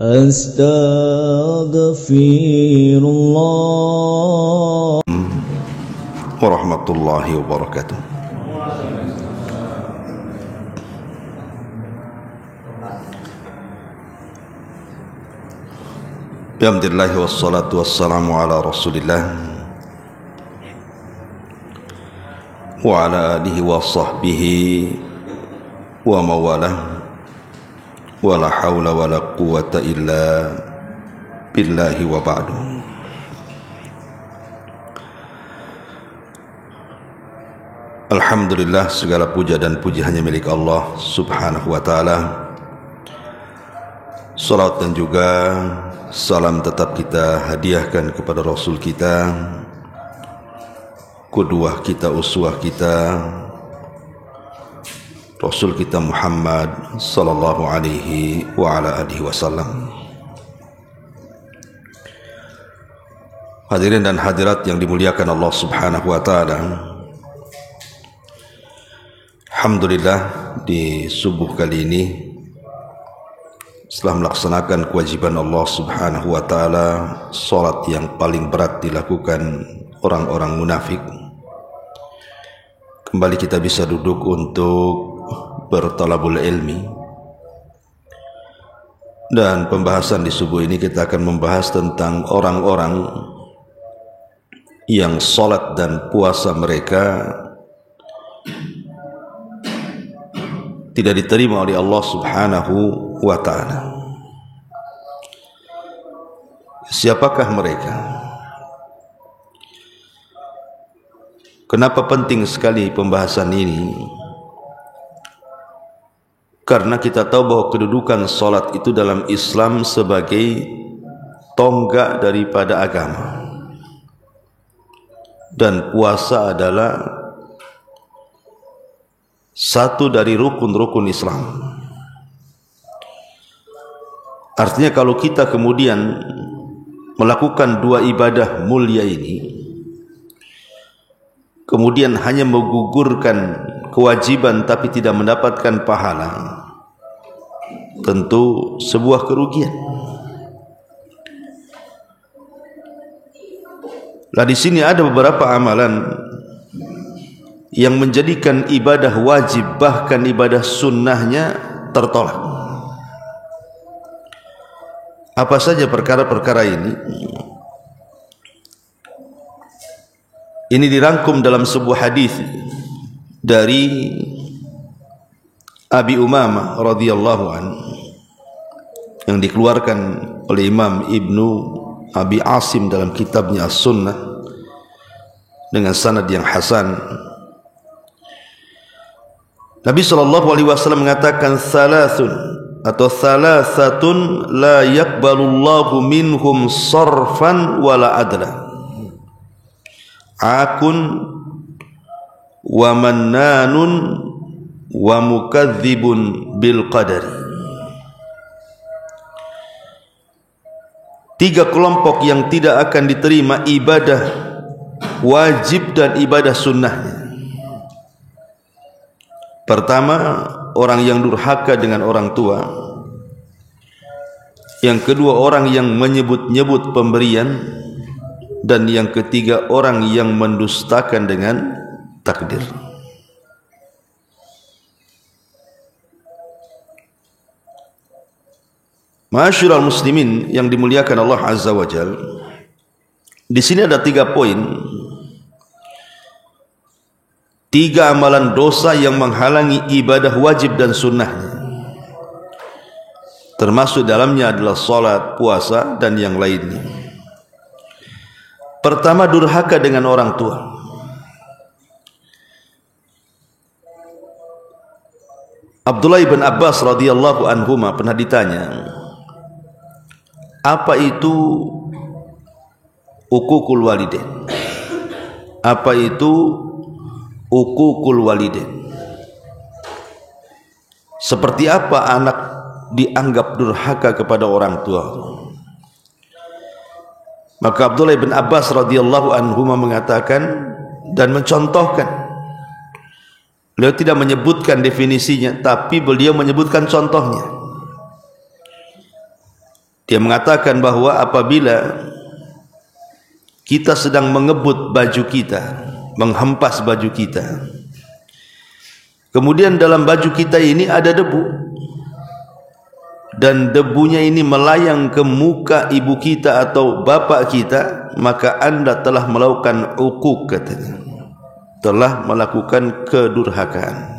Astaghfirullah warahmatullahi wabarakatuh. Alhamdulillah wassalatu wassalamu ala Rasulillah wa ala alihi wa sahbihi wa mawalah wa la hawla wa la quwata illa billahi wa ba'du. Alhamdulillah, segala puja dan puji hanya milik Allah subhanahu wa ta'ala. Salat dan juga salam tetap kita hadiahkan kepada Rasul kita, qudwah kita, uswah kita, Rasul kita Muhammad sallallahu alaihi wa ala alihi wasallam. Hadirin dan hadirat yang dimuliakan Allah subhanahu wa ta'ala, alhamdulillah di subuh kali ini setelah melaksanakan kewajiban Allah subhanahu wa ta'ala, salat yang paling berat dilakukan orang-orang munafik, kembali kita bisa duduk untuk bertalabul ilmi. Dan pembahasan di subuh ini kita akan membahas tentang orang-orang yang salat dan puasa mereka tidak diterima oleh Allah subhanahu wa ta'ala. Siapakah mereka? Kenapa penting sekali pembahasan ini? Karena kita tahu bahwa kedudukan salat itu dalam Islam sebagai tonggak daripada agama, dan puasa adalah satu dari rukun-rukun Islam. Artinya kalau kita kemudian melakukan dua ibadah mulia ini, kemudian hanya menggugurkan kewajiban tapi tidak mendapatkan pahala, tentu sebuah kerugian. Nah, di sini ada beberapa amalan yang menjadikan ibadah wajib, bahkan ibadah sunnahnya tertolak. Apa saja perkara-perkara ini? Ini dirangkum dalam sebuah hadis dari Abi Umamah radhiyallahu anhu yang dikeluarkan oleh Imam Ibnu Abi Asim dalam kitabnya As-Sunnah dengan sanad yang hasan. Nabi SAW mengatakan salatun atau salasatun la yaqbalullahu minhum sarfan wala adla, akun wa mannanun wa mukadzibun bil qadari. Tiga kelompok yang tidak akan diterima ibadah wajib dan ibadah sunnahnya. Pertama, orang yang durhaka dengan orang tua. Yang kedua, orang yang menyebut-nyebut pemberian. Dan yang ketiga, orang yang mendustakan dengan takdir. Ma'asyiral muslimin yang dimuliakan Allah Azza wa Jalla, di sini ada 3 poin. 3 amalan dosa yang menghalangi ibadah wajib dan sunnahnya, termasuk dalamnya adalah salat, puasa, dan yang lainnya. Pertama, durhaka dengan orang tua. Abdullah bin Abbas radhiyallahu anhuma pernah ditanya, apa itu uququl walidain? Apa itu uququl walidain? Seperti apa anak dianggap durhaka kepada orang tua? Maka Abdullah bin Abbas radhiyallahu anhu mengatakan dan mencontohkan. Beliau tidak menyebutkan definisinya, tapi beliau menyebutkan contohnya. Dia mengatakan bahwa apabila kita sedang mengebut baju kita, menghempas baju kita, kemudian dalam baju kita ini ada debu, dan debunya ini melayang ke muka ibu kita atau bapak kita, maka Anda telah melakukan uquq, katanya, telah melakukan kedurhakaan.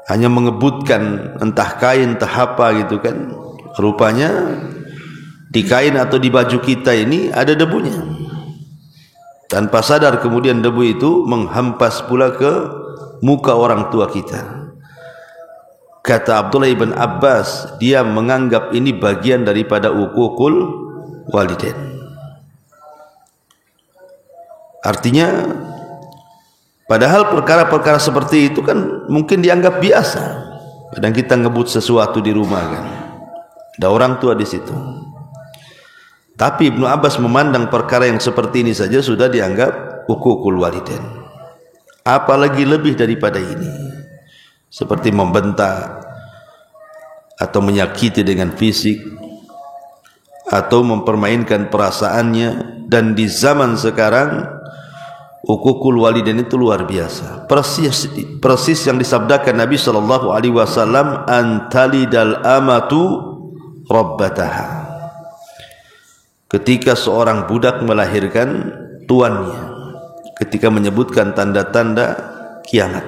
Hanya mengebutkan entah kain entah apa gitu kan, rupanya di kain atau di baju kita ini ada debunya. Tanpa sadar kemudian debu itu menghempas pula ke muka orang tua kita. Kata Abdullah ibn Abbas, dia menganggap ini bagian daripada uququl walidain. Artinya, padahal perkara-perkara seperti itu kan mungkin dianggap biasa. Kadang kita ngebut sesuatu di rumah kan, ada orang tua di situ. Tapi Ibnu Abbas memandang perkara yang seperti ini saja sudah dianggap uququl walidain. Apalagi lebih daripada ini, seperti membentak atau menyakiti dengan fisik atau mempermainkan perasaannya. Dan di zaman sekarang uququl walidain itu luar biasa, persis yang disabdakan Nabi sallallahu alaihi wasallam, antalidal amatu rabbataha. Ketika seorang budak melahirkan tuannya, ketika menyebutkan tanda-tanda kiamat.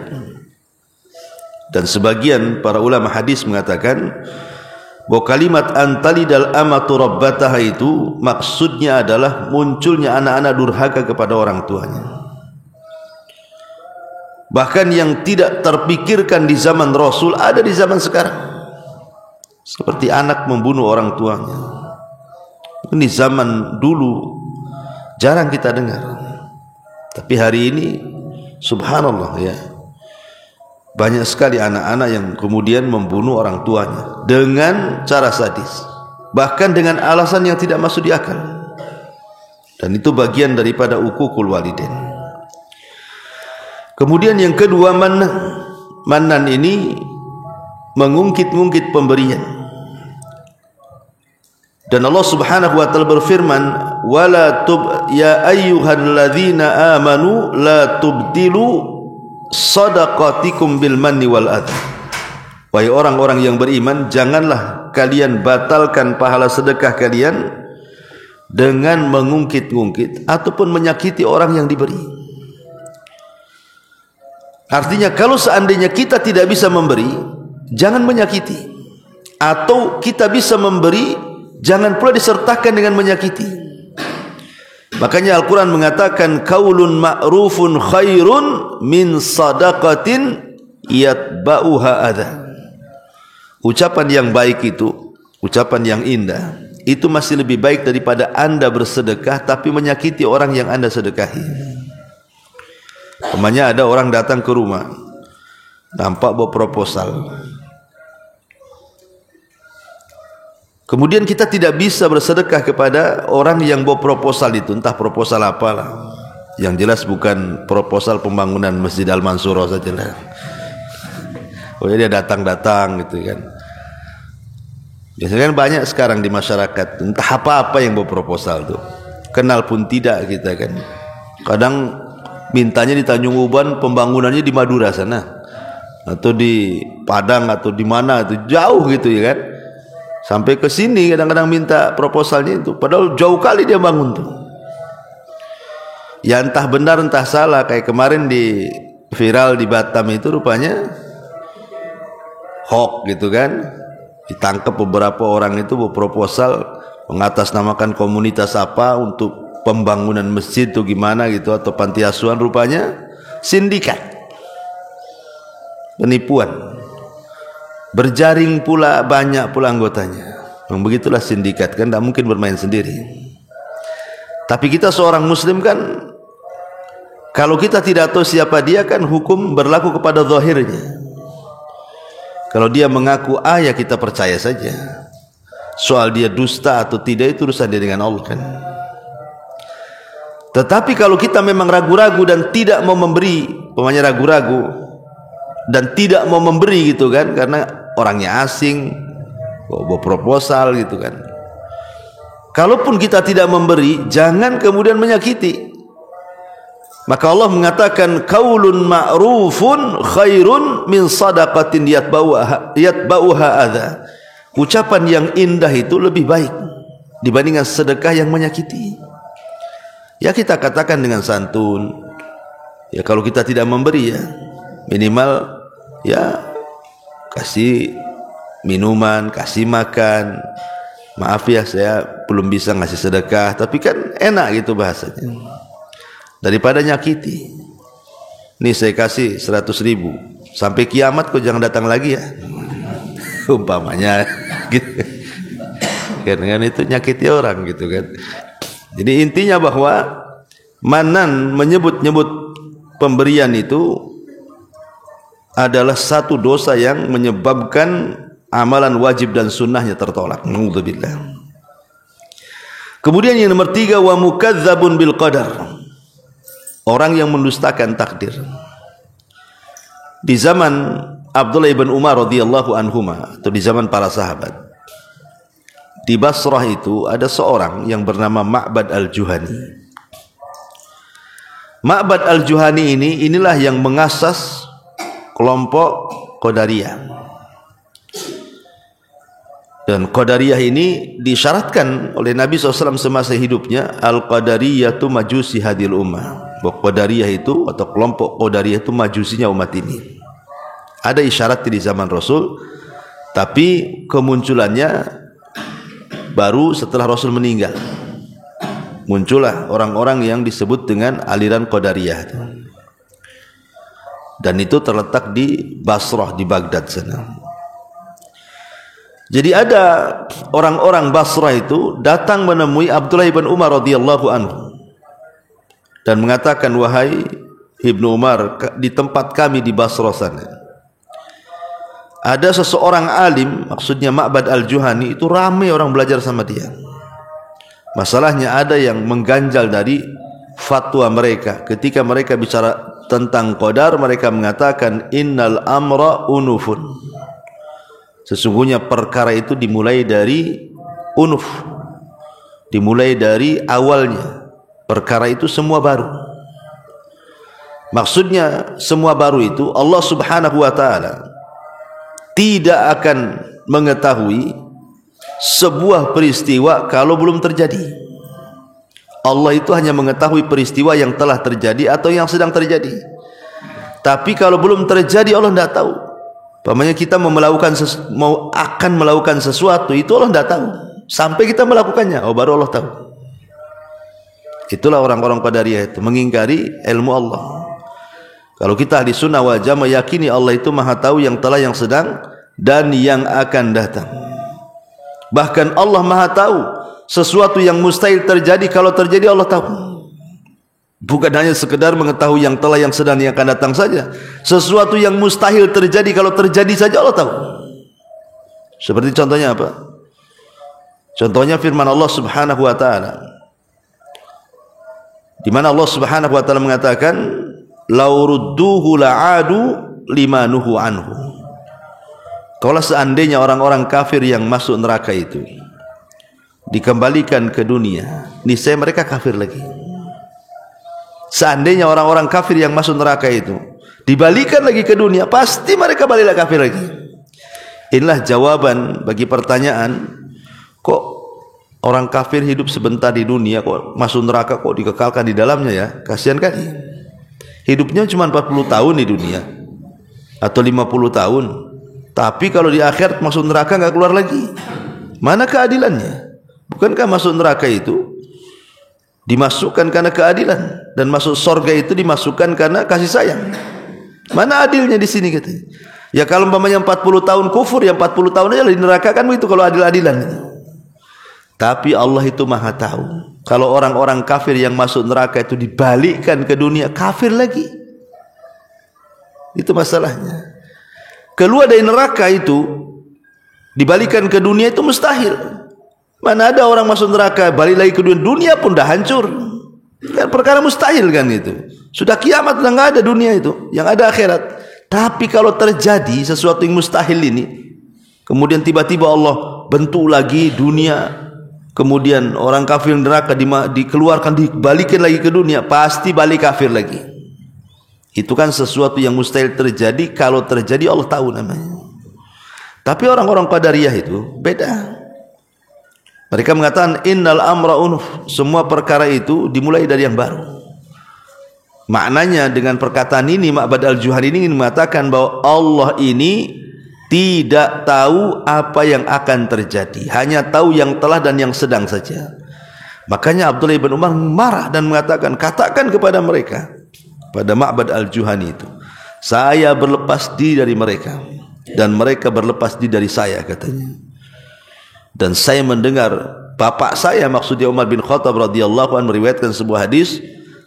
Dan sebagian para ulama hadis mengatakan bahwa kalimat antalidal amatu rabbataha itu maksudnya adalah munculnya anak-anak durhaka kepada orang tuanya. Bahkan yang tidak terpikirkan di zaman Rasul ada di zaman sekarang, seperti anak membunuh orang tuanya. Ini zaman dulu jarang kita dengar, tapi hari ini subhanallah ya, banyak sekali anak-anak yang kemudian membunuh orang tuanya dengan cara sadis, bahkan dengan alasan yang tidak masuk di akal. Dan itu bagian daripada uququl walidain. Kemudian yang kedua, manan ini mengungkit-ungkit pemberian. Dan Allah Subhanahu wa taala berfirman, wala ya ayyuhalladzina amanu la tubtilu shadaqatikum bil manni wal adha. Wahai orang-orang yang beriman, janganlah kalian batalkan pahala sedekah kalian dengan mengungkit-ungkit ataupun menyakiti orang yang diberi. Artinya kalau seandainya kita tidak bisa memberi, jangan menyakiti. Atau kita bisa memberi, jangan pula disertakan dengan menyakiti. Makanya Al-Quran mengatakan, qaulun ma'rufun khairun min sadaqatin yatba'uha adha. Ucapan yang baik itu, ucapan yang indah, itu masih lebih baik daripada Anda bersedekah tapi menyakiti orang yang Anda sedekahi. Umpamanya ada orang datang ke rumah, nampak bawa proposal, kemudian kita tidak bisa bersedekah kepada orang yang bawa proposal itu, entah proposal apalah, yang jelas bukan proposal pembangunan Masjid Al-Mansuro sajalah. Oh dia datang-datang gitu kan. Biasanya kan banyak sekarang di masyarakat, entah apa-apa yang bawa proposal tuh, kenal pun tidak kita kan. Kadang mintanya di Tanjung Uban, pembangunannya di Madura sana, atau di Padang, atau di mana itu jauh gitu ya kan. Sampai ke sini kadang-kadang minta proposalnya itu, padahal jauh kali dia bangun tuh. Ya entah benar entah salah, kayak kemarin di viral di Batam itu rupanya hoax gitu kan. Ditangkap beberapa orang itu berproposal mengatasnamakan komunitas apa untuk pembangunan masjid itu gimana gitu, atau panti asuhan, rupanya sindikat penipuan, berjaring pula banyak pula anggotanya. Memang begitulah sindikat kan, tidak mungkin bermain sendiri. Tapi kita seorang muslim kan, kalau kita tidak tahu siapa dia kan hukum berlaku kepada zahirnya. Kalau dia mengaku A ya kita percaya saja. Soal dia dusta atau tidak itu urusan dia dengan Allah kan. Tetapi kalau kita memang ragu-ragu dan tidak mau memberi, pemanya ragu-ragu dan tidak mau memberi gitu kan, karena orangnya asing, bawa proposal gitu kan. Kalaupun kita tidak memberi, jangan kemudian menyakiti. Maka Allah mengatakan qaulun ma'rufun khairun min shadaqatin yatba'uha adza. Ucapan yang indah itu lebih baik dibandingkan sedekah yang menyakiti. Ya kita katakan dengan santun. Ya kalau kita tidak memberi ya minimal ya kasih minuman, kasih makan. Maaf ya saya belum bisa ngasih sedekah, tapi kan enak gitu bahasanya. Daripada nyakiti. Nih saya kasih 100.000, sampai kiamat kau jangan datang lagi ya. Umpamanya gitu. Kan itu nyakiti orang gitu kan. Jadi intinya bahwa manan menyebut-nyebut pemberian itu adalah satu dosa yang menyebabkan amalan wajib dan sunnahnya tertolak. Naudzubillah. Kemudian yang nomor 3, wa mukadzabun bil qadar. Orang yang mendustakan takdir. Di zaman Abdullah ibn Umar radhiyallahu anhuma, atau di zaman para sahabat, di Basrah itu ada seorang yang bernama Ma'bad al-Juhani. Ma'bad al-Juhani inilah yang mengasas kelompok Qadariyah. Dan Qadariyah ini disyaratkan oleh Nabi SAW semasa hidupnya, Al-Qadariyatu majusi hadil ummah. Bahwa Qadariyah itu atau kelompok Qadariyah itu majusinya umat ini. Ada isyarat di zaman Rasul, tapi kemunculannya baru setelah Rasul meninggal. Muncullah orang-orang yang disebut dengan aliran Qadariyah. Dan itu terletak di Basrah, di Baghdad sana. Jadi ada orang-orang Basrah itu datang menemui Abdullah ibn Umar radhiyallahu anhu dan mengatakan, wahai Ibnu Umar, di tempat kami di Basrah sana ada seseorang alim, maksudnya Ma'bad al-Juhani, itu ramai orang belajar sama dia. Masalahnya ada yang mengganjal dari fatwa mereka. Ketika mereka bicara tentang qadar, mereka mengatakan innal amra unufun. Sesungguhnya perkara itu dimulai dari unuf, dimulai dari awalnya. Perkara itu semua baru. Maksudnya semua baru itu Allah Subhanahu wa ta'ala tidak akan mengetahui sebuah peristiwa kalau belum terjadi. Allah itu hanya mengetahui peristiwa yang telah terjadi atau yang sedang terjadi. Tapi kalau belum terjadi Allah tidak tahu. Pamannya kita akan melakukan sesuatu itu Allah tidak tahu sampai kita melakukannya, baru Allah tahu. Itulah orang-orang Qadariyah itu mengingkari ilmu Allah. Kalau kita ahli sunnah wal jamaah meyakini Allah itu maha tahu yang telah, yang sedang dan yang akan datang. Bahkan Allah maha tahu sesuatu yang mustahil terjadi, kalau terjadi Allah tahu. Bukan hanya sekedar mengetahui yang telah, yang sedang, yang akan datang saja. Sesuatu yang mustahil terjadi, kalau terjadi saja Allah tahu. Seperti contohnya apa? Contohnya firman Allah Subhanahu wa ta'ala, di mana Allah Subhanahu wa ta'ala mengatakan, "Lau rudduhu la'adu limanuhu anhu." Kalau seandainya orang-orang kafir yang masuk neraka itu dikembalikan ke dunia, niscaya mereka kafir lagi. Seandainya orang-orang kafir yang masuk neraka itu dibalikan lagi ke dunia, pasti mereka baliklah kafir lagi. Inilah jawaban bagi pertanyaan, kok orang kafir hidup sebentar di dunia, kok masuk neraka, kok dikekalkan di dalamnya ya? Kasihan kali. Hidupnya cuma 40 tahun di dunia atau 50 tahun. Tapi kalau di akhirat masuk neraka enggak keluar lagi. Mana keadilannya? Bukankah masuk neraka itu dimasukkan karena keadilan, dan masuk surga itu dimasukkan karena kasih sayang? Mana adilnya di sini katanya? Ya kalau umpamanya 40 tahun kufur, ya 40 tahun aja di neraka, kan itu kalau adil-adilan. Tapi Allah itu maha tahu. Kalau orang-orang kafir yang masuk neraka itu dibalikkan ke dunia, kafir lagi. Itu masalahnya. Keluar dari neraka itu dibalikkan ke dunia itu mustahil. Mana ada orang masuk neraka balik lagi ke dunia, dunia pun dah hancur. Kan perkara mustahil kan itu. Sudah kiamat, sudah enggak ada dunia itu, yang ada akhirat. Tapi kalau terjadi sesuatu yang mustahil ini, kemudian tiba-tiba Allah bentuk lagi dunia, kemudian orang kafir neraka dikeluarkan, dibalikin lagi ke dunia, pasti balik kafir lagi. Itu kan sesuatu yang mustahil terjadi. Kalau terjadi Allah tahu namanya. Tapi orang-orang Qadariyah itu beda. Mereka mengatakan innal amra unuf, semua perkara itu dimulai dari yang baru. Maknanya dengan perkataan ini Ma'bad al-Juhani ini ingin mengatakan bahwa Allah ini tidak tahu apa yang akan terjadi, hanya tahu yang telah dan yang sedang saja. Makanya Abdullah bin Umar marah dan mengatakan, katakan kepada mereka, pada Ma'bad al-Juhani itu, saya berlepas diri dari mereka dan mereka berlepas diri dari saya, katanya. Dan saya mendengar bapak saya, maksudnya Umar bin Khattab radhiyallahu anhu, meriwayatkan sebuah hadis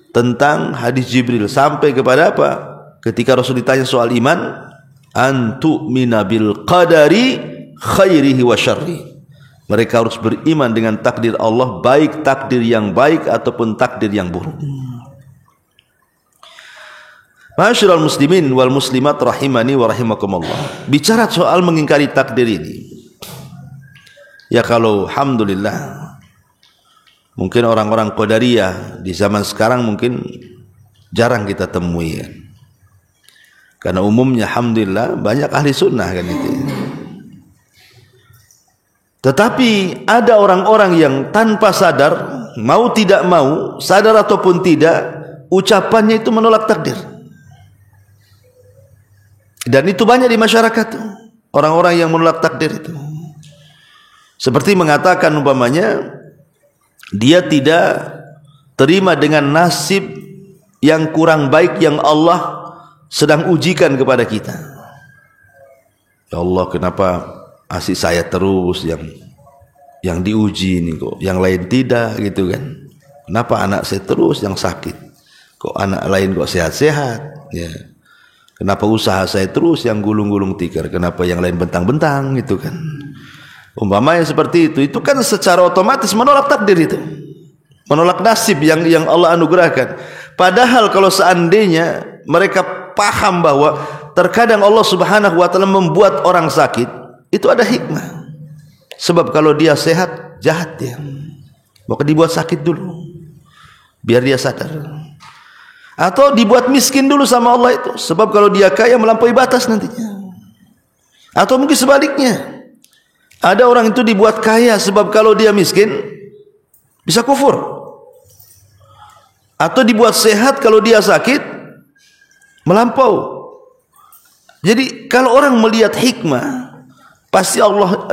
tentang hadis Jibril sampai kepada apa? Ketika Rasul ditanya soal iman, antu'mina bil qadari khairihi wa syarri. Mereka harus beriman dengan takdir Allah, baik takdir yang baik ataupun takdir yang buruk. Ma'asyiral muslimin wal muslimat rahimani wa rahimakumullah. Bicara soal mengingkari takdir ini, ya kalau alhamdulillah mungkin orang-orang Qadariyah di zaman sekarang mungkin jarang kita temui ya. Karena umumnya alhamdulillah banyak ahli sunnah kan itu. Tetapi ada orang-orang yang tanpa sadar, mau tidak mau, sadar ataupun tidak, ucapannya itu menolak takdir. Dan itu banyak di masyarakat, orang-orang yang menolak takdir itu. Seperti mengatakan umpamanya dia tidak terima dengan nasib yang kurang baik yang Allah sedang ujikan kepada kita. Ya Allah, kenapa asik saya terus yang diuji ini kok, yang lain tidak, gitu kan? Kenapa anak saya terus yang sakit, kok anak lain kok sehat-sehat, ya? Kenapa usaha saya terus yang gulung-gulung tikar, kenapa yang lain bentang-bentang, gitu kan? Umpamanya seperti itu kan secara otomatis menolak takdir itu, menolak nasib yang Allah anugerahkan. Padahal kalau seandainya mereka paham bahwa terkadang Allah Subhanahu wa taala membuat orang sakit, itu ada hikmah. Sebab kalau dia sehat, jahat dia, maka dibuat sakit dulu biar dia sadar. Atau dibuat miskin dulu sama Allah itu, sebab kalau dia kaya melampaui batas nantinya. Atau mungkin sebaliknya, ada orang itu dibuat kaya sebab kalau dia miskin bisa kufur. Atau dibuat sehat kalau dia sakit melampau. Jadi kalau orang melihat hikmah, pasti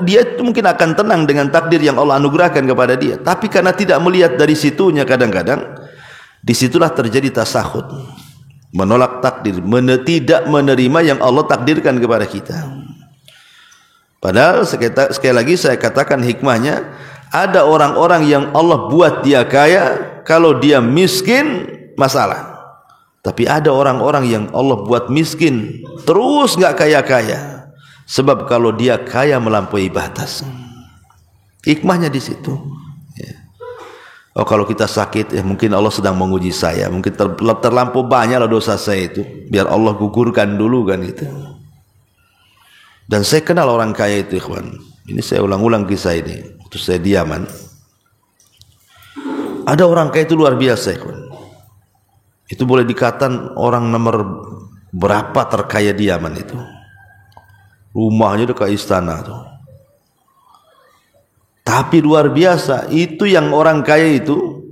dia itu mungkin akan tenang dengan takdir yang Allah anugerahkan kepada dia. Tapi karena tidak melihat dari situnya, kadang-kadang disitulah terjadi tasakhut, menolak takdir, tidak menerima yang Allah takdirkan kepada kita. Padahal sekali lagi saya katakan hikmahnya, ada orang-orang yang Allah buat dia kaya, kalau dia miskin masalah. Tapi ada orang-orang yang Allah buat miskin terus nggak kaya-kaya, sebab kalau dia kaya melampaui batas. Hikmahnya di situ. Ya. Oh, kalau kita sakit, ya mungkin Allah sedang menguji saya, mungkin terlampau banyaklah dosa saya itu, biar Allah gugurkan dulu kan gitu. Dan saya kenal orang kaya itu, ikhwan. Ini saya ulang-ulang kisah ini, waktu saya di Yaman. Ada orang kaya itu luar biasa, ikhwan. Itu boleh dikatakan orang nomor berapa terkaya di Yaman itu. Rumahnya dekat istana tuh. Tapi luar biasa, itu yang orang kaya itu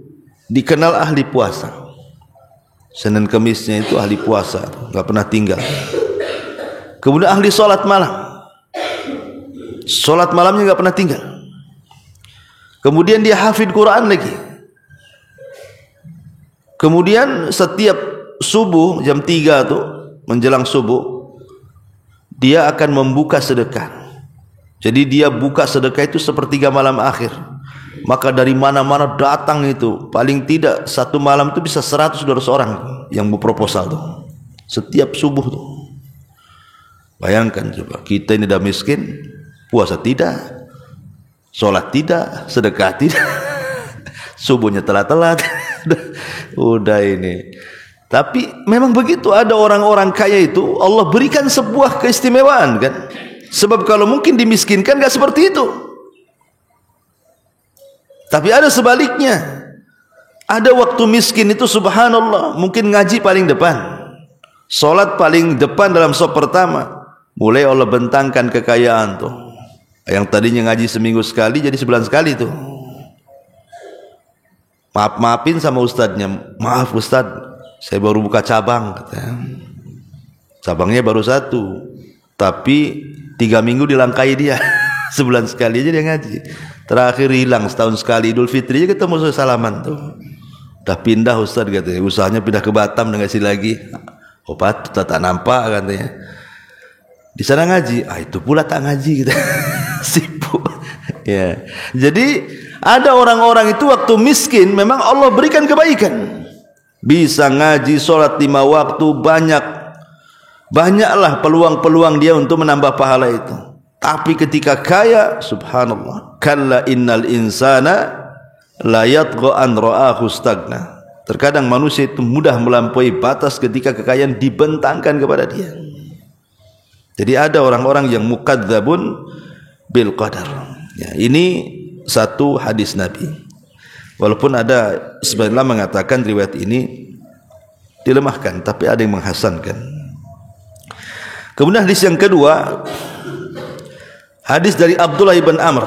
dikenal ahli puasa. Senin Kemisnya itu ahli puasa, nggak pernah tinggal. Kemudian ahli sholat malam, sholat malamnya nggak pernah tinggal. Kemudian dia hafid Quran lagi. Kemudian setiap subuh jam 3 tuh menjelang subuh, dia akan membuka sedekah. Jadi dia buka sedekah itu sepertiga malam akhir. Maka dari mana-mana datang itu, paling tidak satu malam itu bisa 100-200 orang yang berproposal tuh, setiap subuh tuh. Bayangkan coba, kita ini udah miskin, puasa tidak, sholat tidak, sedekah tidak, subuhnya telat-telat, udah ini. Tapi memang begitu, ada orang-orang kaya itu Allah berikan sebuah keistimewaan kan. Sebab kalau mungkin dimiskinkan gak seperti itu. Tapi ada sebaliknya. Ada waktu miskin itu subhanallah, mungkin ngaji paling depan, salat paling depan dalam saf pertama. Mulai Allah bentangkan kekayaan tuh. Yang tadinya ngaji seminggu sekali jadi sebulan sekali tuh. Maafin sama ustadznya. Maaf ustadz, saya baru buka cabang katanya. Cabangnya baru 1, tapi 3 minggu dilangkai dia. Sebulan sekali aja dia ngaji. Terakhir hilang setahun sekali, Idul Fitri aja ketemu salaman tuh. Udah pindah ustadz katanya, usahanya pindah ke Batam dan ngasih lagi. Obat tak nampak katanya. Di sana ngaji, itu pula tak ngaji gitu. Sibuk. Ya. Jadi ada orang-orang itu waktu miskin memang Allah berikan kebaikan. Bisa ngaji, sholat 5 waktu, banyaklah peluang-peluang dia untuk menambah pahala itu. Tapi ketika kaya, subhanallah, kalla innal insana la yatgha an ra'ahu stagna. Terkadang manusia itu mudah melampaui batas ketika kekayaan dibentangkan kepada dia. Jadi ada orang-orang yang mukadzabun bil qadar. Ya, ini satu hadis Nabi. Walaupun ada sebagian mengatakan riwayat ini dilemahkan, tapi ada yang menghasankan. Kemudian hadis yang kedua, hadis dari Abdullah ibn Amr.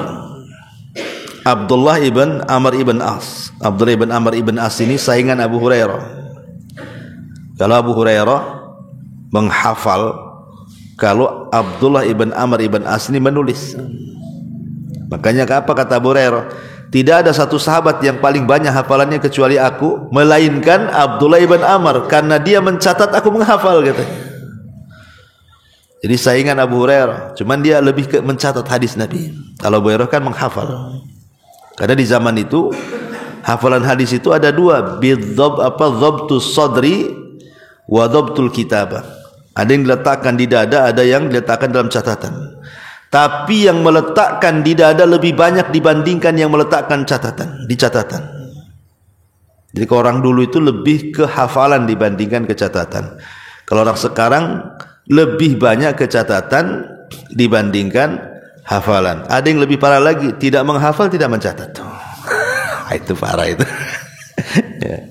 Abdullah ibn Amr ibn As. Abdullah ibn Amr ibn As ini saingan Abu Hurairah. Kalau Abu Hurairah menghafal, kalau Abdullah ibn Amr ibn As ini menulis. Makanya apa kata Abu Hurairah? Tidak ada satu sahabat yang paling banyak hafalannya kecuali aku, melainkan Abdullah ibn Amr, karena dia mencatat, aku menghafal katanya. Jadi saingan Abu Hurairah, cuman dia lebih ke mencatat hadis Nabi. Kalau Abu Hurairah kan menghafal. Karena di zaman itu hafalan hadis itu ada 2, dhabtus sadri wa dhabtul kitabah. Ada yang diletakkan di dada, ada yang diletakkan dalam catatan. Tapi yang meletakkan di dada lebih banyak dibandingkan yang meletakkan di catatan. Jadi kalau orang dulu itu lebih ke hafalan dibandingkan ke catatan. Kalau orang sekarang lebih banyak ke catatan dibandingkan hafalan. Ada yang lebih parah lagi, tidak menghafal, tidak mencatat. Itu parah itu. Ya.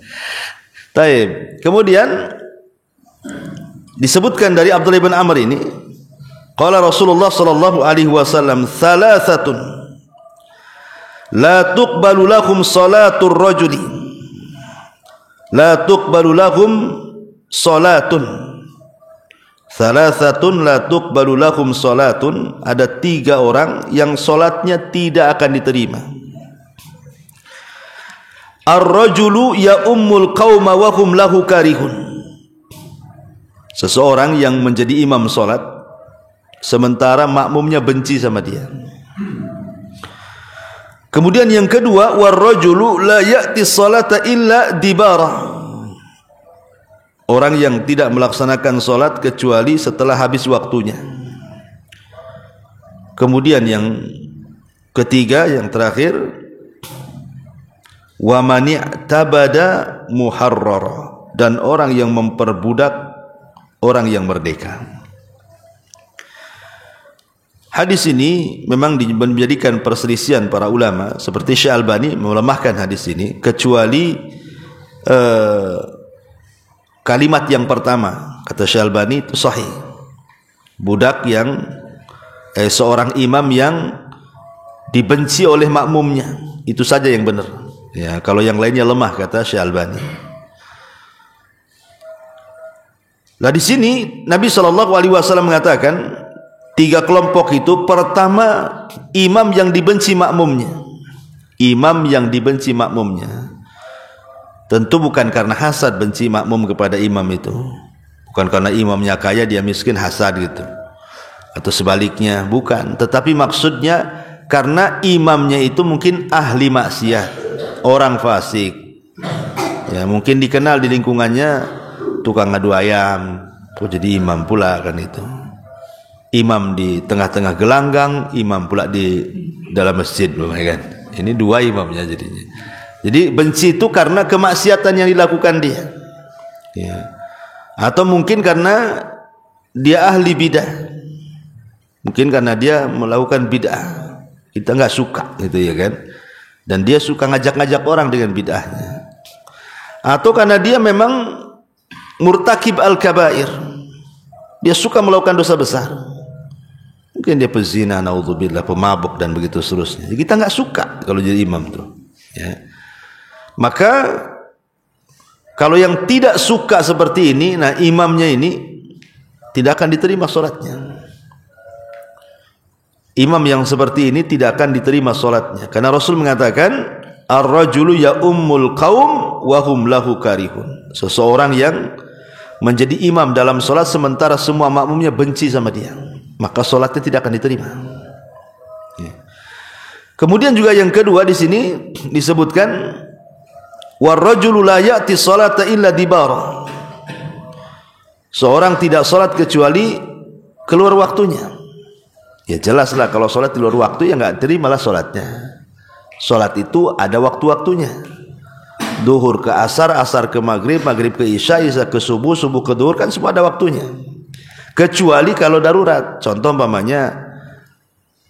Taib. Kemudian disebutkan dari Abdullah bin Amr ini, qala Rasulullah sallallahu alaihi wasallam, "Thalathatun la tuqbalu lahum salatur rajuli." La tuqbalu lahum salatun. Thalathatun la tuqbalu lahum salatun. Ada 3 orang yang solatnya tidak akan diterima. Ar-rajulu ya'ummul qauma wa hum lahu karihun. Seseorang yang menjadi imam solat sementara makmumnya benci sama dia. Kemudian yang kedua, war-rajulu la ya'ti salata illa dibara. Orang yang tidak melaksanakan solat kecuali setelah habis waktunya. Kemudian yang ketiga, yang terakhir, wa man i'tabada muharrara, dan orang yang memperbudak orang yang merdeka. Hadis ini memang menjadikan perselisihan para ulama, seperti Syekh Albani melemahkan hadis ini, kecuali kalimat yang pertama, kata Syekh Albani itu sahih. Budak yang seorang imam yang dibenci oleh makmumnya, itu saja yang benar. Ya, kalau yang lainnya lemah, kata Syekh Albani. Nah, di sini Nabi SAW mengatakan 3 kelompok itu. Pertama, imam yang dibenci makmumnya. Imam yang dibenci makmumnya. Tentu bukan karena hasad benci makmum kepada imam itu. Bukan karena imamnya kaya dia miskin hasad gitu. Atau sebaliknya, bukan. Tetapi maksudnya karena imamnya itu mungkin ahli maksiat, orang fasik. Ya, mungkin dikenal di lingkungannya tukang ngadu ayam, jadi imam pula kan itu. Imam di tengah-tengah gelanggang, imam pula di dalam masjid, kan. Ini 2 imamnya jadinya. Jadi benci itu karena kemaksiatan yang dilakukan dia, ya. Atau mungkin karena dia ahli bidah, mungkin karena dia melakukan bidah, kita nggak suka, gitu ya kan. dan dia suka ngajak-ngajak orang dengan bid'ahnya, atau karena dia memang murtakib al-kabair, dia suka melakukan dosa besar, mungkin dia pezina, naudzubillah, pemabuk dan begitu seterusnya. Kita nggak suka kalau jadi imam tuh, ya. Maka kalau yang tidak suka seperti ini, nah imamnya ini tidak akan diterima sholatnya. Imam yang seperti ini tidak akan diterima sholatnya, karena Rasul mengatakan ar-rajulu ya ummul qaum wa hum lahu karihun. Seseorang yang menjadi imam dalam sholat sementara semua makmumnya benci sama dia, maka sholatnya tidak akan diterima. Kemudian juga yang kedua di sini disebutkan war-rajulu la ya'ti sholata illa dibara. Seorang tidak sholat kecuali keluar waktunya. Ya jelaslah kalau sholat di luar waktu ya nggak terimalah sholatnya. Sholat itu ada waktu-waktunya. Duhur ke asar, asar ke maghrib, maghrib ke isya, isya ke subuh, subuh ke duhur, kan semua ada waktunya. Kecuali kalau darurat. Contoh umpamanya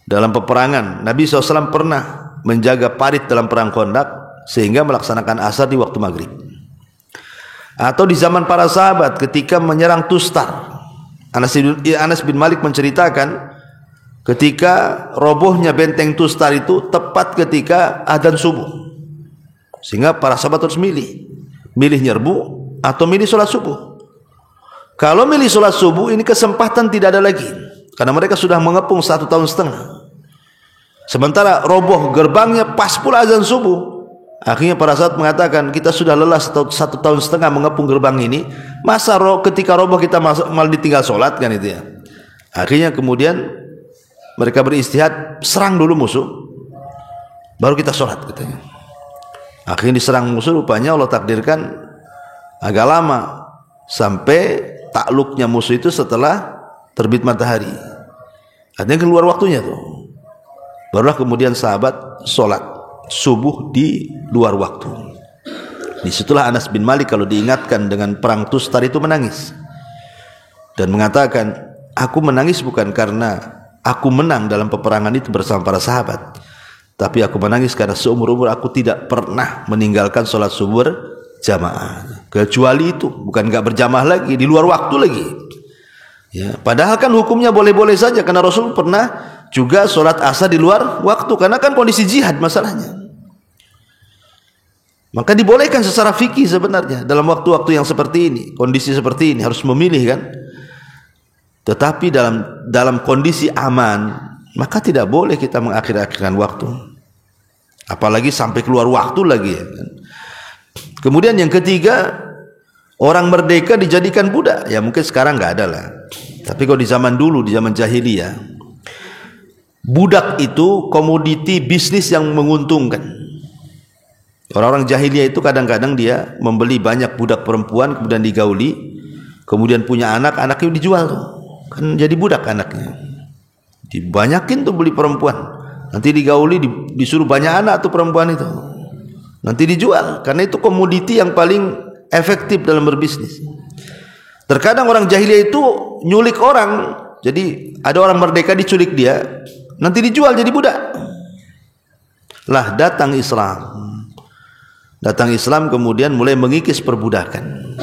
dalam peperangan, Nabi SAW pernah menjaga parit dalam perang Khandaq sehingga melaksanakan asar di waktu maghrib. Atau di zaman para sahabat ketika menyerang Tustar, Anas bin Malik menceritakan ketika robohnya benteng Tustar itu tepat ketika adzan subuh, sehingga para sahabat harus milih nyerbu atau milih sholat subuh. Kalau milih sholat subuh ini kesempatan tidak ada lagi, karena mereka sudah mengepung 1,5 tahun. Sementara roboh gerbangnya pas pula azan subuh. Akhirnya para sahabat mengatakan, kita sudah lelah 1,5 tahun mengepung gerbang ini, masa ketika roboh kita malah ditinggal sholat kan itu ya. Akhirnya kemudian mereka beristihad, serang dulu musuh, baru kita sholat katanya. Akhirnya diserang musuh, rupanya Allah takdirkan agak lama, sampai takluknya musuh itu setelah terbit matahari. Artinya keluar waktunya tuh. Barulah kemudian sahabat sholat subuh di luar waktu. Disitulah Anas bin Malik kalau diingatkan dengan perang Tustar itu menangis dan mengatakan, aku menangis bukan karena aku menang dalam peperangan itu bersama para sahabat, tapi aku menangis karena seumur-umur aku tidak pernah meninggalkan sholat subuh jamaah, kecuali itu, bukan nggak berjamaah lagi, di luar waktu lagi. Ya, padahal kan hukumnya boleh-boleh saja, karena Rasul pernah juga sholat asar di luar waktu, karena kan kondisi jihad masalahnya. Maka dibolehkan secara fikih sebenarnya dalam waktu-waktu yang seperti ini, kondisi seperti ini harus memilih kan. Tetapi dalam kondisi aman, maka tidak boleh kita mengakhir-akhirkan waktu, apalagi sampai keluar waktu lagi ya kan? Kemudian yang ketiga, orang merdeka dijadikan budak. Ya mungkin sekarang nggak ada lah, tapi kalau di zaman dulu, di zaman jahiliyah, budak itu komoditi bisnis yang menguntungkan. Orang-orang jahiliyah itu kadang-kadang dia membeli banyak budak perempuan, kemudian digauli, kemudian punya anak, anaknya dijual tuh, kan jadi budak anaknya. Dibanyakin tuh beli perempuan, nanti digauli, disuruh banyak anak tuh perempuan itu, nanti dijual, karena itu komoditi yang paling efektif dalam berbisnis. Terkadang orang jahiliyah itu nyulik orang, jadi ada orang merdeka diculik dia, nanti dijual jadi budak. Lah datang Islam kemudian mulai mengikis perbudakan.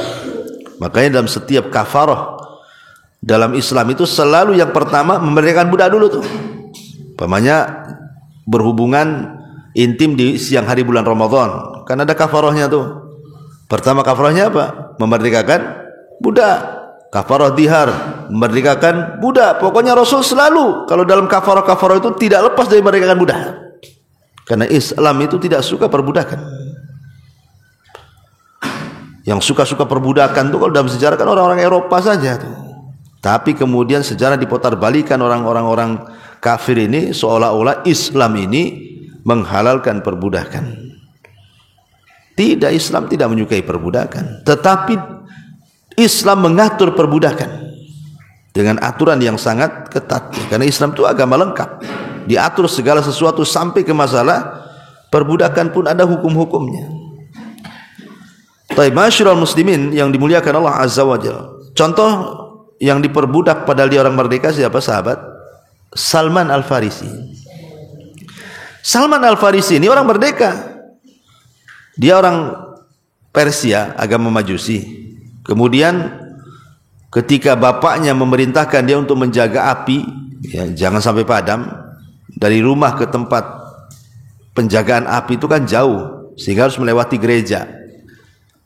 Makanya dalam setiap kafarah dalam Islam itu selalu yang pertama memerdekakan budak dulu tuh. Umpamanya berhubungan intim di siang hari bulan Ramadan, kan ada kafarahnya tuh. Pertama kafarahnya apa? Memerdekakan budak. Kafarah dihar, memerdekakan budak. Pokoknya Rasul selalu kalau dalam kafarah-kafarah itu tidak lepas dari memerdekakan budak, karena Islam itu tidak suka perbudakan. Yang suka-suka perbudakan itu kalau dalam sejarah kan orang-orang Eropa saja tuh. Tapi kemudian sejarah diputar balikan, orang-orang kafir ini seolah-olah Islam ini menghalalkan perbudakan. Tidak, Islam tidak menyukai perbudakan, tetapi Islam mengatur perbudakan dengan aturan yang sangat ketat. Karena Islam itu agama lengkap, diatur segala sesuatu sampai ke masalah perbudakan pun ada hukum-hukumnya. Baik, masyarul muslimin yang dimuliakan Allah Azza wa Jalla. Contoh yang diperbudak padahal dia orang merdeka siapa? Sahabat Salman Al-Farisi. Salman Al-Farisi ini orang merdeka. Dia orang Persia, agama Majusi. Kemudian ketika bapaknya memerintahkan dia untuk menjaga api, ya, jangan sampai padam, dari rumah ke tempat penjagaan api itu kan jauh, sehingga harus melewati gereja.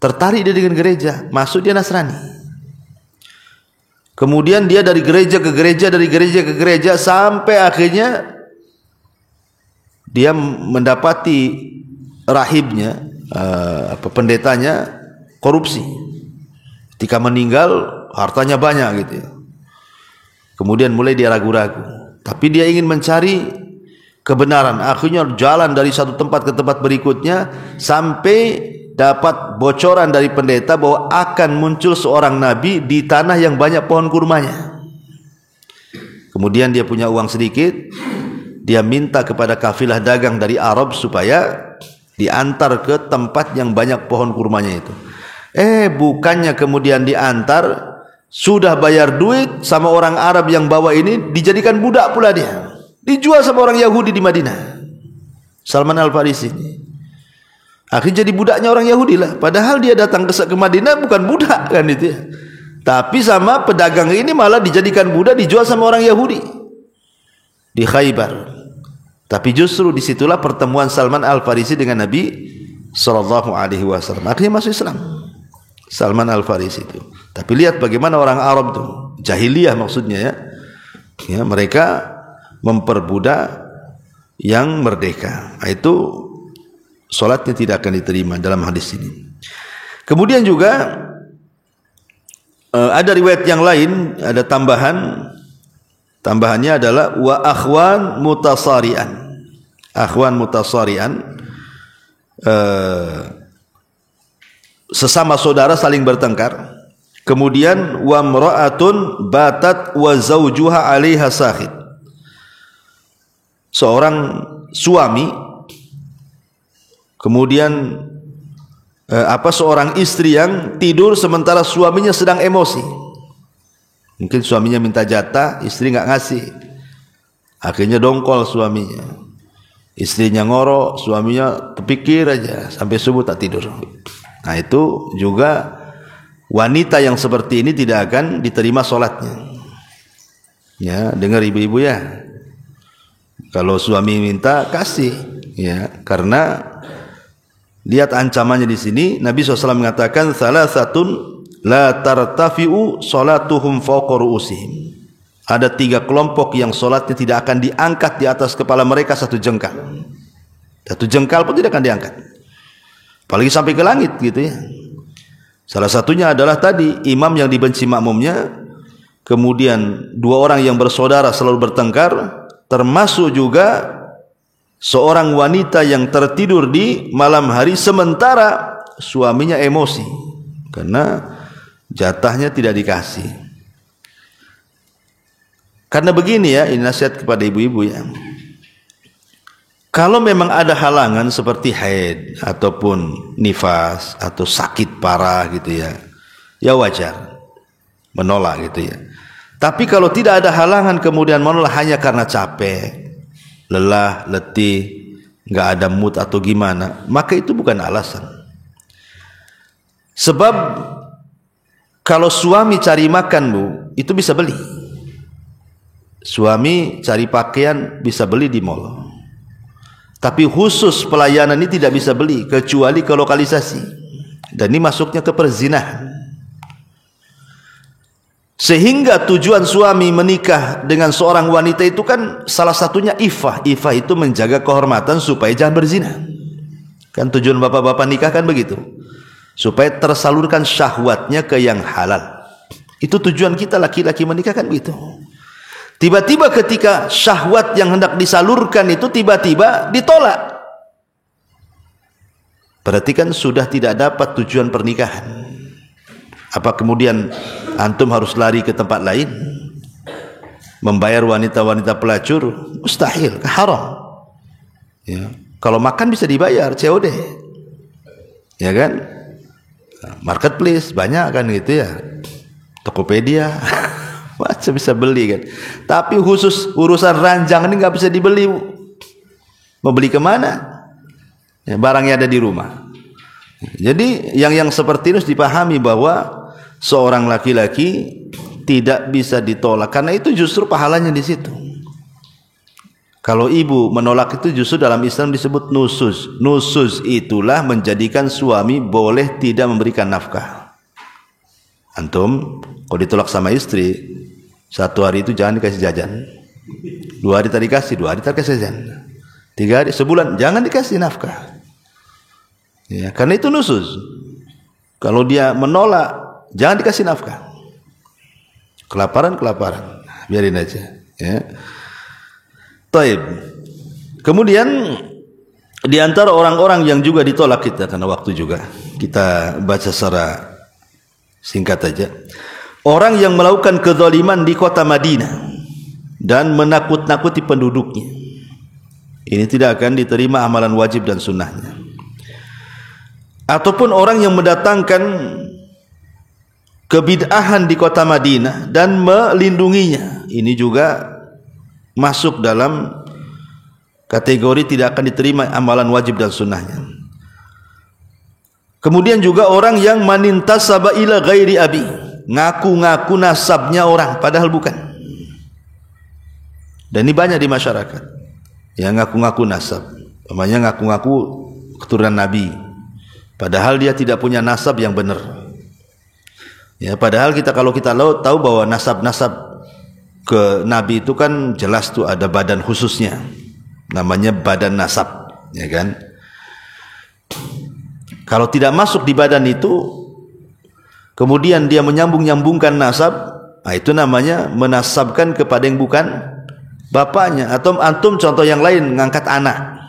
Tertarik dia dengan gereja, masuk dia Nasrani. Kemudian dia dari gereja ke gereja, dari gereja ke gereja, sampai akhirnya dia mendapati rahibnya, pendetanya korupsi. Ketika meninggal hartanya banyak gitu ya. Kemudian mulai dia ragu-ragu, tapi dia ingin mencari kebenaran. Akhirnya jalan dari satu tempat ke tempat berikutnya sampai dapat bocoran dari pendeta bahwa akan muncul seorang nabi di tanah yang banyak pohon kurmanya. Kemudian dia punya uang sedikit, dia minta kepada kafilah dagang dari Arab supaya diantar ke tempat yang banyak pohon kurmanya itu. Bukannya kemudian diantar, sudah bayar duit sama orang Arab yang bawa ini, dijadikan budak pula dia, dijual sama orang Yahudi di Madinah. Salman Al-Farisi akhirnya jadi budaknya orang Yahudi lah. Padahal dia datang ke Madinah bukan budak kan itu ya. Tapi sama pedagang ini malah dijadikan budak, dijual sama orang Yahudi di Khaybar. Tapi justru disitulah pertemuan Salman Al-Farisi dengan Nabi Sallallahu Alaihi Wasallam. Akhirnya masuk Islam Salman Al-Farisi itu. Tapi lihat bagaimana orang Arab itu, jahiliyah maksudnya ya, mereka memperbudak yang merdeka. Itu solatnya tidak akan diterima dalam hadis ini. Kemudian juga ada riwayat yang lain, ada tambahannya adalah wa akhwan mutasarian. Akhwan mutasarian, sesama saudara saling bertengkar. Kemudian wa mra'atun batat wa zawjuha 'alaiha sakhit. Seorang suami, kemudian seorang istri yang tidur sementara suaminya sedang emosi. Mungkin suaminya minta jatah, istri nggak ngasih. Akhirnya dongkol suaminya. Istrinya ngorok, suaminya terpikir aja sampai subuh tak tidur. Nah itu juga wanita yang seperti ini tidak akan diterima sholatnya. Ya, dengar ibu-ibu ya. Kalau suami minta kasih, ya, karena lihat ancamannya di sini. Nabi SAW mengatakan salasatun la tartafi'u salatuhum fawqa ru'usihim. Ada 3 kelompok yang solatnya tidak akan diangkat di atas kepala mereka satu jengkal. Satu jengkal pun tidak akan diangkat, apalagi sampai ke langit gitu ya. Salah satunya adalah tadi imam yang dibenci makmumnya, kemudian 2 orang yang bersaudara selalu bertengkar, termasuk juga seorang wanita yang tertidur di malam hari sementara suaminya emosi karena jatahnya tidak dikasih. Karena begini ya, ini nasihat kepada ibu-ibu ya. Kalau memang ada halangan seperti haid ataupun nifas atau sakit parah gitu ya, ya wajar menolak gitu ya. Tapi kalau tidak ada halangan kemudian menolak hanya karena capek, lelah, letih, nggak ada mood atau gimana, maka itu bukan alasan. Sebab kalau suami cari makan bu, itu bisa beli. Suami cari pakaian bisa beli di mall. Tapi khusus pelayanan ini tidak bisa beli kecuali ke lokalisasi. Dan ini masuknya ke perzinahan. Sehingga tujuan suami menikah dengan seorang wanita itu kan salah satunya ifah. Ifah itu menjaga kehormatan supaya jangan berzina. Kan tujuan bapak-bapak nikah kan begitu. Supaya tersalurkan syahwatnya ke yang halal. Itu tujuan kita laki-laki menikah kan begitu. Tiba-tiba ketika syahwat yang hendak disalurkan itu tiba-tiba ditolak, berarti kan sudah tidak dapat tujuan pernikahan. Apa kemudian antum harus lari ke tempat lain, membayar wanita-wanita pelacur? Mustahil, haram ya. Kalau makan bisa dibayar COD ya kan, marketplace banyak kan gitu ya, Tokopedia macam bisa beli kan. Tapi khusus urusan ranjang ini nggak bisa dibeli bu. Mau beli kemana? Ya, barangnya ada di rumah. Jadi yang seperti ini harus dipahami bahwa seorang laki-laki tidak bisa ditolak, karena itu justru pahalanya di situ. Kalau ibu menolak itu justru dalam Islam disebut nusus. Nusus itulah menjadikan suami boleh tidak memberikan nafkah. Antum kalau ditolak sama istri, 1 hari itu jangan dikasih jajan. 2 hari tadi kasih, 2 hari tadi kasih jajan. 3 hari, sebulan jangan dikasih nafkah. Ya, karena itu nusus. Kalau dia menolak, jangan dikasih nafkah. Kelaparan, biarin aja. Ya. Taib. Kemudian di antara orang-orang yang juga ditolak kita, karena waktu juga kita baca secara singkat aja. Orang yang melakukan kezaliman di kota Madinah dan menakut-nakuti penduduknya, ini tidak akan diterima amalan wajib dan sunnahnya. Ataupun orang yang mendatangkan kebid'ahan di kota Madinah dan melindunginya, ini juga masuk dalam kategori tidak akan diterima amalan wajib dan sunnahnya. Kemudian juga orang yang manintasaba ila ghairi abi, ngaku-ngaku nasabnya orang padahal bukan. Dan ini banyak di masyarakat yang ngaku-ngaku nasab, namanya ngaku-ngaku keturunan Nabi padahal dia tidak punya nasab yang benar. Ya, padahal kalau kita tahu bahwa nasab-nasab ke Nabi itu kan jelas tuh ada badan khususnya, namanya badan nasab, ya kan? Kalau tidak masuk di badan itu, kemudian dia menyambung-nyambungkan nasab, nah itu namanya menasabkan kepada yang bukan bapaknya. Atau antum contoh yang lain, ngangkat anak,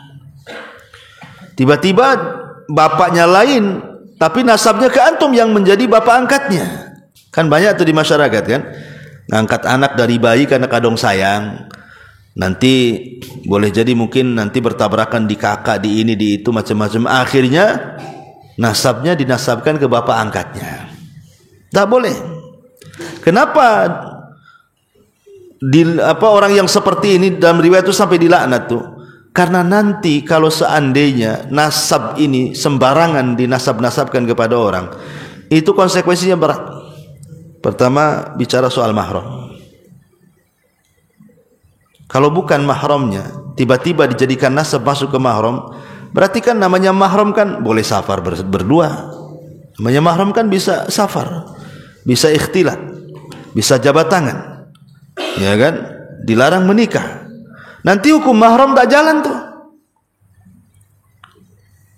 tiba-tiba bapaknya lain, tapi nasabnya ke antum yang menjadi bapak angkatnya. Kan banyak tuh di masyarakat kan, ngangkat anak dari bayi karena kadong sayang, nanti boleh jadi mungkin nanti bertabrakan di kakak, di ini, di itu, macam-macam. Akhirnya nasabnya dinasabkan ke bapak angkatnya. Tak boleh. Kenapa orang yang seperti ini dalam riwayat itu sampai dilaknat tuh? Karena nanti kalau seandainya nasab ini sembarangan dinasab-nasabkan kepada orang, itu konsekuensinya berat. Pertama, bicara soal mahram. Kalau bukan mahramnya, tiba-tiba dijadikan nasab masuk ke mahram, berarti kan namanya mahram kan boleh safar berdua. Namanya mahram kan bisa safar, bisa ikhtilat, bisa jabat tangan, ya kan? Dilarang menikah. Nanti hukum mahram tak jalan tuh.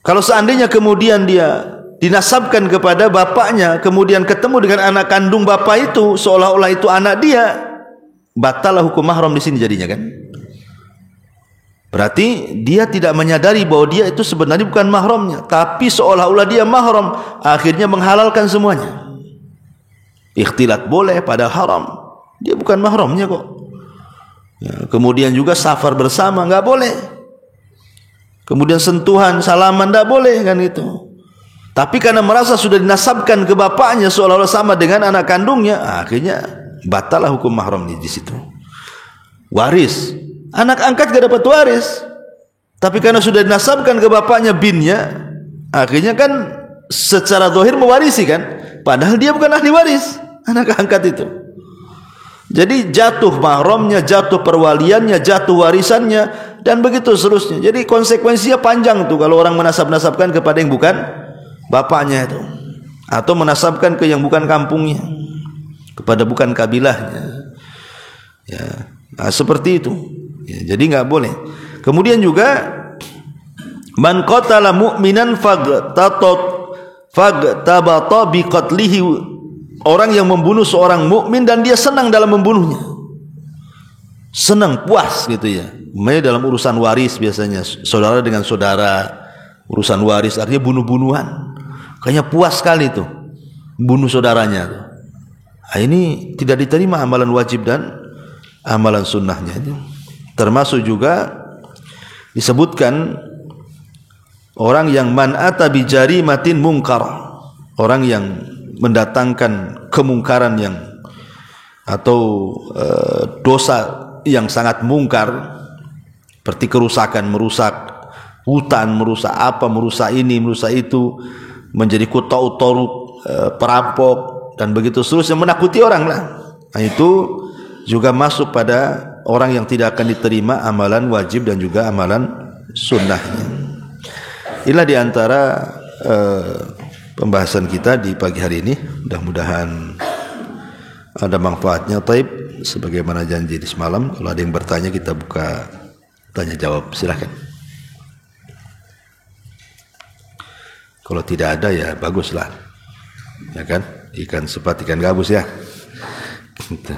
Kalau seandainya kemudian dia dinasabkan kepada bapaknya, kemudian ketemu dengan anak kandung bapak itu, seolah-olah itu anak dia, batallah hukum mahram di sini jadinya kan? Berarti dia tidak menyadari bahwa dia itu sebenarnya bukan mahramnya, tapi seolah-olah dia mahram, akhirnya menghalalkan semuanya. Ikhtilat boleh padahal haram, dia bukan mahramnya kok. Ya, kemudian juga safar bersama nggak boleh. Kemudian sentuhan, salaman nggak boleh kan itu. Tapi karena merasa sudah dinasabkan ke bapaknya seolah-olah sama dengan anak kandungnya, akhirnya batallah hukum mahram di situ. Waris, anak angkat gak dapat waris, tapi karena sudah dinasabkan ke bapaknya binnya, akhirnya kan secara zahir mewarisi kan, padahal dia bukan ahli waris, anak angkat itu. Jadi jatuh mahramnya, jatuh perwaliannya, jatuh warisannya, dan begitu seterusnya. Jadi konsekuensinya panjang tuh kalau orang menasab-nasabkan kepada yang bukan bapaknya itu, atau menasabkan ke yang bukan kampungnya, kepada bukan kabilahnya. Ya, nah, seperti itu. Ya, jadi nggak boleh. Kemudian juga man qatala mu'minan fagtabata biqatlihi, orang yang membunuh seorang mukmin dan dia senang dalam membunuhnya, senang, puas gitu ya. Dalam urusan waris biasanya saudara dengan saudara, urusan waris artinya bunuh-bunuhan, kayaknya puas sekali tuh bunuh saudaranya tuh. Nah, ini tidak diterima amalan wajib dan amalan sunnahnya. Termasuk juga disebutkan orang yang man ata bi jarimatin mungkar, orang yang mendatangkan kemungkaran yang atau dosa yang sangat mungkar, seperti kerusakan, merusak hutan, merusak apa, merusak ini, merusak itu, menjadi kota utoruk, perampok dan begitu seterusnya, menakuti orang lah. Nah, itu juga masuk pada orang yang tidak akan diterima amalan wajib dan juga amalan sunnahnya. Inilah diantara pembahasan kita di pagi hari ini. Mudah-mudahan ada manfaatnya. Taib, sebagaimana janji di semalam, kalau ada yang bertanya kita buka tanya jawab, silahkan. Kalau tidak ada ya baguslah, ya kan, ikan sepat ikan gabus ya gitu.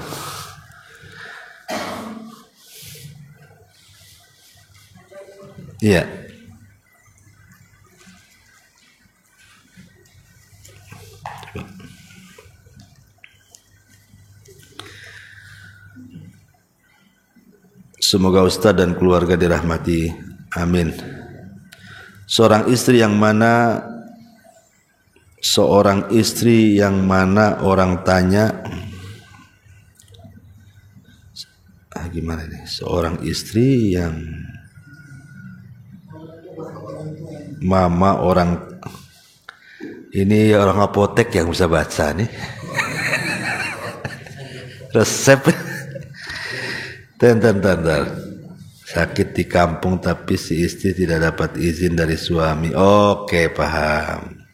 Iya. Semoga Ustaz dan keluarga dirahmati. Amin. Seorang istri yang mana orang tanya, gimana nih? Seorang istri yang mama orang, ini orang apotek yang bisa baca nih. Resep. Tentar. Sakit di kampung tapi si istri tidak dapat izin dari suami. Oke, paham.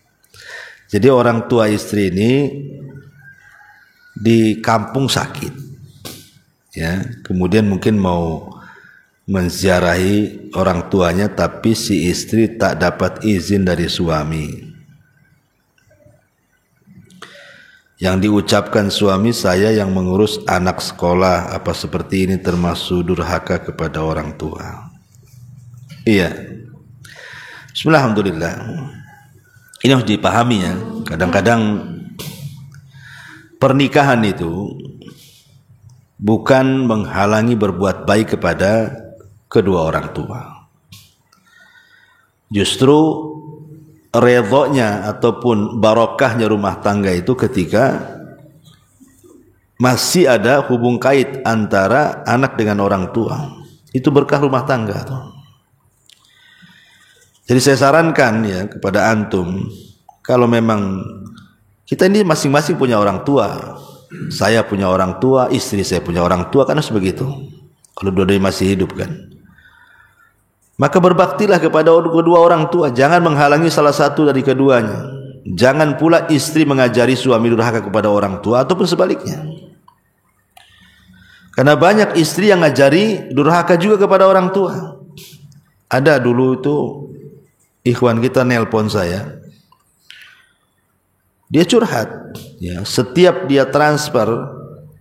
Jadi orang tua istri ini di kampung sakit, ya. Kemudian mungkin mau menziarahi orang tuanya, tapi si istri tak dapat izin dari suami. Yang diucapkan suami, saya yang mengurus anak sekolah, apa seperti ini termasuk durhaka kepada orang tua? Iya. Bismillahirrahmanirrahim. Ini harus dipahami ya. Kadang-kadang pernikahan itu bukan menghalangi berbuat baik kepada kedua orang tua. Justru redhonya ataupun barokahnya rumah tangga itu ketika masih ada hubung kait antara anak dengan orang tua. Itu berkah rumah tangga tuh. Jadi saya sarankan ya kepada antum, kalau memang kita ini masing-masing punya orang tua, saya punya orang tua, istri saya punya orang tua, kan harus begitu. Kalau dua-duanya masih hidup kan, maka berbaktilah kepada kedua orang tua, jangan menghalangi salah satu dari keduanya. Jangan pula istri mengajari suami durhaka kepada orang tua ataupun sebaliknya. Karena banyak istri yang ngajari durhaka juga kepada orang tua. Ada dulu itu ikhwan kita nelpon saya. Dia curhat, ya, setiap dia transfer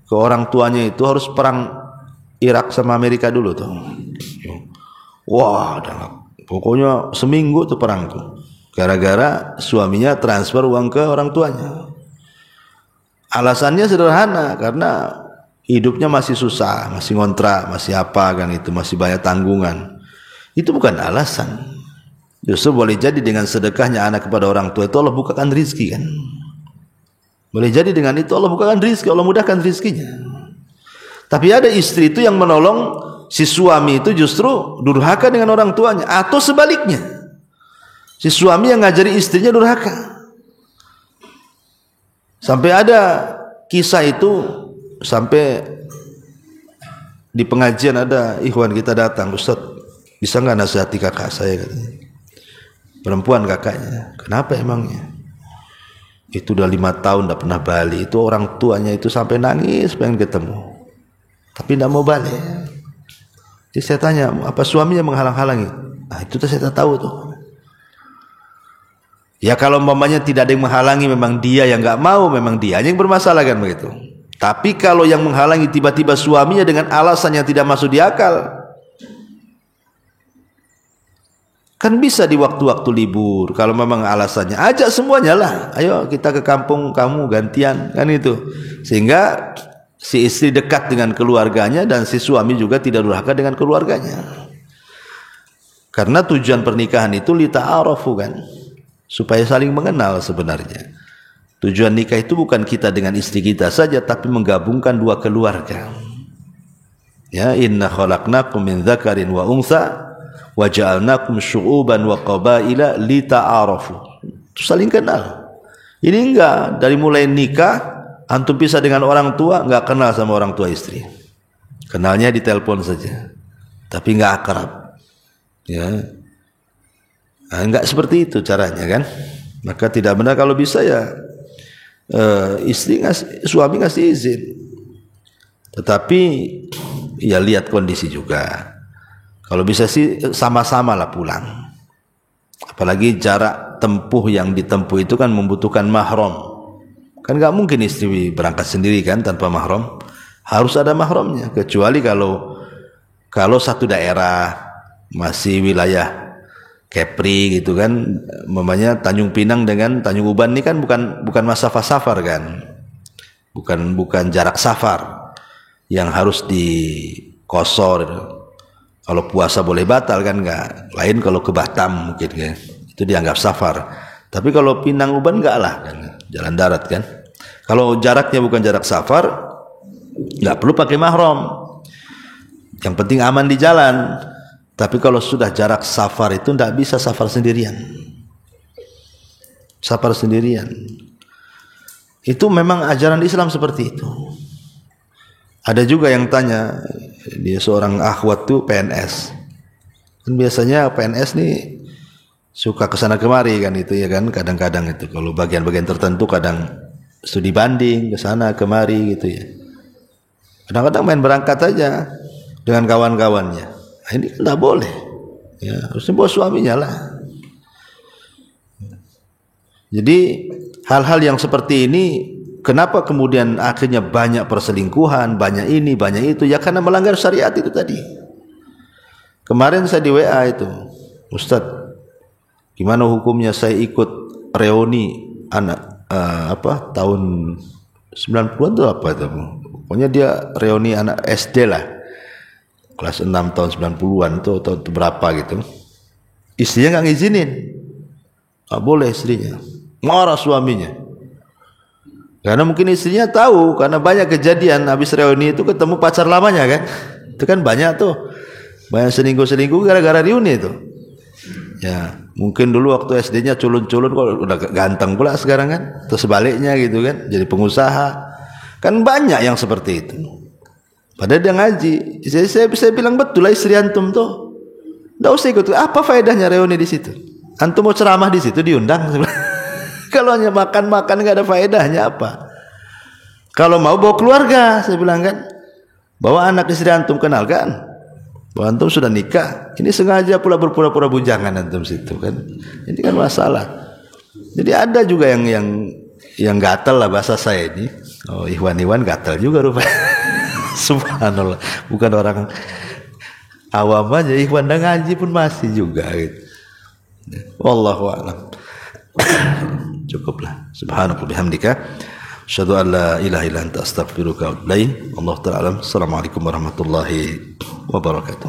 ke orang tuanya itu harus perang Irak sama Amerika dulu tuh. Wah, pokoknya seminggu tuh perang tuh. Gara-gara suaminya transfer uang ke orang tuanya. Alasannya sederhana, karena hidupnya masih susah, masih ngontrak, masih apa kan itu, masih banyak tanggungan. Itu bukan alasan. Justru boleh jadi dengan sedekahnya anak kepada orang tua itu Allah bukakan rizki kan. Boleh jadi dengan itu Allah bukakan rizki, Allah mudahkan rizkinya. Tapi ada istri itu yang menolong si suami itu justru durhaka dengan orang tuanya, atau sebaliknya, si suami yang ngajari istrinya durhaka. Sampai ada kisah itu, sampai di pengajian ada ikhwan kita datang, Ustaz, bisa nggak nasihati kakak saya, katanya. Perempuan kakaknya. Kenapa emangnya? Itu udah 5 tahun tidak pernah balik. Itu orang tuanya itu sampai nangis pengen ketemu, tapi tidak mau balik. Jadi saya tanya, apa suaminya menghalang-halangi? Nah, itu saya tak tahu tuh. Ya kalau umpamanya tidak ada yang menghalangi, memang dia yang nggak mau, memang dia yang bermasalah kan begitu. Tapi kalau yang menghalangi tiba-tiba suaminya dengan alasan yang tidak masuk di akal, kan bisa di waktu-waktu libur. Kalau memang alasannya, ajak semuanya lah. Ayo kita ke kampung kamu gantian, kan itu. Sehingga si istri dekat dengan keluarganya dan si suami juga tidak durhaka dengan keluarganya. Karena tujuan pernikahan itu lita'arafu kan, supaya saling mengenal sebenarnya. Tujuan nikah itu bukan kita dengan istri kita saja, tapi menggabungkan dua keluarga. Ya, inna khalaqnakum min dzakarin wa untha wa ja'alnakum syu'uban wa qabaila lita'arafu. Saling kenal. Ini enggak, dari mulai nikah antum pisah dengan orang tua, enggak kenal sama orang tua istri. Kenalnya di telepon saja. Tapi enggak akrab. Ya. Nah, enggak seperti itu caranya kan? Maka tidak benar kalau bisa ya suami ngasih izin. Tetapi ya lihat kondisi juga. Kalau bisa sih sama-sama lah pulang. Apalagi jarak tempuh yang ditempuh itu kan membutuhkan mahram. Kan nggak mungkin istri berangkat sendiri kan tanpa mahram. Harus ada mahramnya. Kecuali kalau satu daerah masih wilayah Kepri gitu kan, mamanya Tanjung Pinang dengan Tanjung Uban ini kan bukan masafah safar kan, bukan jarak safar yang harus dikosor. Kalau puasa boleh batal kan nggak, lain kalau ke Batam mungkin kan, itu dianggap safar. Tapi kalau Pinang Uban nggak lah kan, jalan darat kan. Kalau jaraknya bukan jarak safar, nggak perlu pakai mahram. Yang penting aman di jalan. Tapi kalau sudah jarak safar itu tidak bisa safar sendirian. Safar sendirian. Itu memang ajaran Islam seperti itu. Ada juga yang tanya, dia seorang akhwat tuh PNS. Dan biasanya PNS nih suka kesana kemari kan itu ya kan, kadang-kadang itu kalau bagian-bagian tertentu kadang studi banding kesana kemari gitu ya. Kadang-kadang main berangkat aja dengan kawan-kawannya. Ini tidak boleh, ya harusnya bawa suaminya lah. Jadi hal-hal yang seperti ini, kenapa kemudian akhirnya banyak perselingkuhan, banyak ini, banyak itu? Ya karena melanggar syariat itu tadi. Kemarin saya di WA itu, Ustadz, gimana hukumnya saya ikut reuni anak tahun 90-an itu apa itu? Pokoknya dia reuni anak SD lah. Kelas 6 tahun 90-an itu atau berapa gitu. Istrinya nggak ngizinin. Nggak boleh istrinya. Marah suaminya. Karena mungkin istrinya tahu, karena banyak kejadian habis reuni itu ketemu pacar lamanya kan. Itu kan banyak tuh. Banyak selingkuh-selingkuh gara-gara reuni itu. Ya, mungkin dulu waktu SD-nya culun-culun kok udah ganteng pula sekarang kan. Terus sebaliknya gitu kan, jadi pengusaha. Kan banyak yang seperti itu. Padahal dia ngaji. Saya bilang betul lah istri antum tuh. Nggak usah ikut. Apa faedahnya reuni di situ? Antum mau ceramah di situ diundang. Kalau hanya makan-makan nggak ada faedahnya apa? Kalau mau bawa keluarga, saya bilang kan, bawa anak istri antum, kenalkan. Bahwa antum sudah nikah. Ini sengaja pula berpura-pura bujangan antum situ kan. Ini kan masalah. Jadi ada juga yang gatal lah bahasa saya ini. Oh, Ikhwan gatal juga rupanya. Subhanallah, bukan orang awam aja, ikhwan dan ngaji pun masih juga gitu. Wallahu a'lam. Cukuplah. Subhanallah bihamdika asyhadu an la ilaha illa anta astaghfiruka wa atubu ilaik. Wallahu ta'ala alam. Assalamualaikum warahmatullahi wabarakatuh.